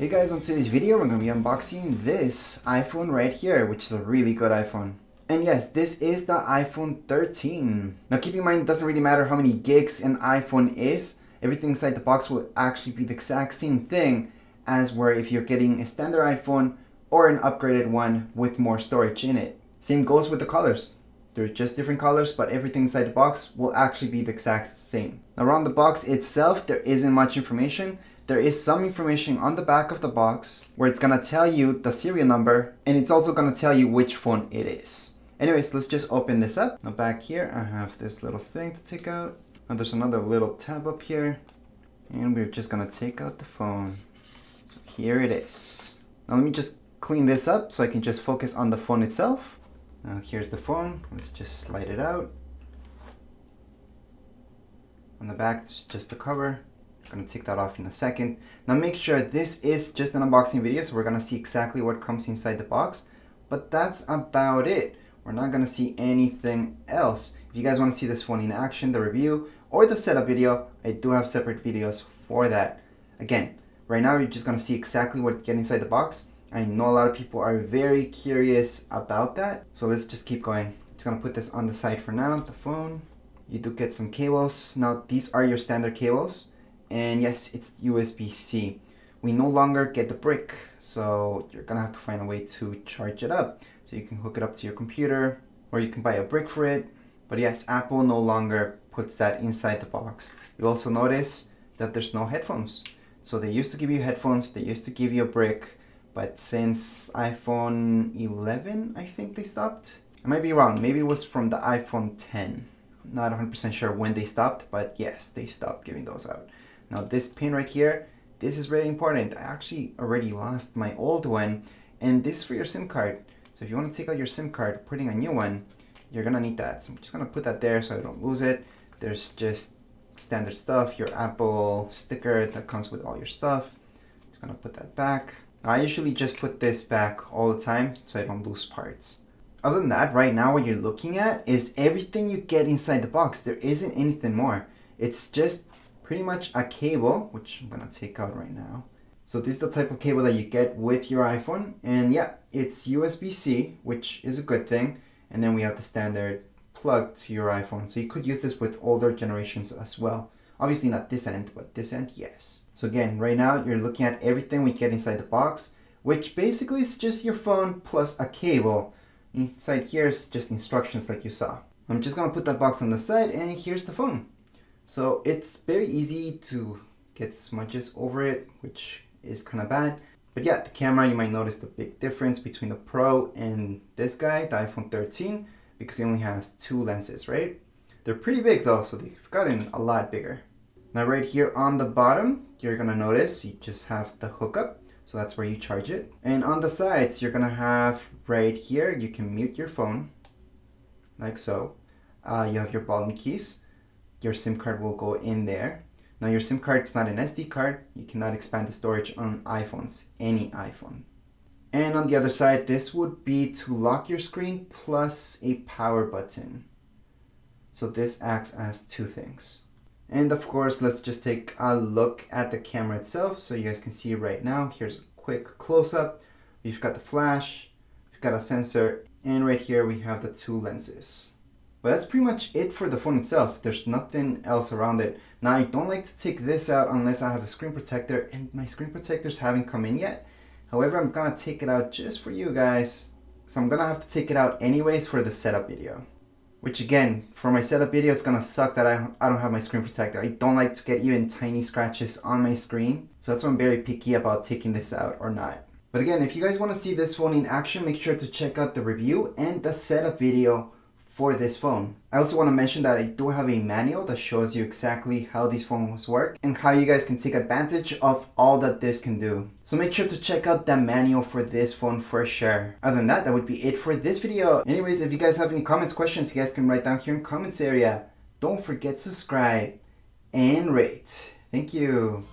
Hey guys, on today's video we're going to be unboxing this iPhone right here, which is a really good iPhone. And yes, this is the iPhone 13. Now keep in mind, it doesn't really matter how many gigs an iPhone is. Everything inside the box will actually be the exact same thing as where if you're getting a standard iPhone or an upgraded one with more storage in it. Same goes with the colors. They're just different colors, but everything inside the box will actually be the exact same. Now around the box itself, there isn't much information. There is some information on the back of the box where it's gonna tell you the serial number, and it's also gonna tell you which phone it is. Anyways, let's just open this up. Now back here, I have this little thing to take out. And there's another little tab up here. And we're just gonna take out the phone. So here it is. Now let me just clean this up so I can just focus on the phone itself. Now here's the phone. Let's just slide it out. On the back, there's just the cover. I'm gonna take that off in a second. Now make sure this is just an unboxing video, so we're gonna see exactly what comes inside the box, but that's about it. We're not gonna see anything else. If you guys want to see this phone in action, the review or the setup video, I do have separate videos for that. Again, right now you're just gonna see exactly what you get inside the box. I know a lot of people are very curious about that, so let's just keep going. Just gonna put this on the side for now, the phone. You do get some cables. Now these are your standard cables. And yes, it's USB-C. We no longer get the brick, so you're gonna have to find a way to charge it up. So you can hook it up to your computer, or you can buy a brick for it. But yes, Apple no longer puts that inside the box. You also notice that there's no headphones. So they used to give you headphones, they used to give you a brick, but since iPhone 11, I think they stopped. I might be wrong, maybe it was from the iPhone 10. Not 100% sure when they stopped, but yes, they stopped giving those out. Now this pin right here, this is very important. I actually already lost my old one, and this is for your SIM card. So if you want to take out your SIM card, putting a new one, you're gonna need that. So I'm just gonna put that there so I don't lose it. There's just standard stuff, your Apple sticker that comes with all your stuff. Just gonna put that back. I usually just put this back all the time so I don't lose parts. Other than that, right now what you're looking at is everything you get inside the box. There isn't anything more. It's just pretty much a cable, which I'm gonna take out right now. So this is the type of cable that you get with your iPhone, and yeah, it's USB-C, which is a good thing. And then we have the standard plug to your iPhone. So you could use this with older generations as well. Obviously not this end, but this end, yes. So again, right now you're looking at everything we get inside the box, which basically is just your phone plus a cable. Inside here is just instructions like you saw. I'm just gonna put that box on the side, and here's the phone. So it's very easy to get smudges over it, which is kind of bad. But yeah, the camera, you might notice the big difference between the Pro and this guy, the iPhone 13, because it only has two lenses, right? They're pretty big though, so they've gotten a lot bigger. Now right here on the bottom, you're gonna notice you just have the hookup. So that's where you charge it. And on the sides, you're gonna have right here, you can mute your phone, like so. You have your volume keys. Your SIM card will go in there. Now your SIM card is not an SD card. You cannot expand the storage on iPhones, any iPhone. And on the other side, this would be to lock your screen plus a power button. So this acts as two things. And of course, let's just take a look at the camera itself so you guys can see right now. Here's a quick close-up. We've got the flash, we've got a sensor, and right here we have the two lenses. But that's pretty much it for the phone itself. There's nothing else around it. Now I don't like to take this out unless I have a screen protector, and my screen protectors haven't come in yet. However, I'm gonna take it out just for you guys. So I'm gonna have to take it out anyways for the setup video. Which again, for my setup video, it's gonna suck that I don't have my screen protector. I don't like to get even tiny scratches on my screen. So that's why I'm very picky about taking this out or not. But again, if you guys wanna see this phone in action, make sure to check out the review and the setup video for this phone. I also want to mention that I do have a manual that shows you exactly how these phones work and how you guys can take advantage of all that this can do. So make sure to check out that manual for this phone for sure. Other than that, that would be it for this video. Anyways, if you guys have any comments, questions, you guys can write down here in the comments area. Don't forget to subscribe and rate. Thank you.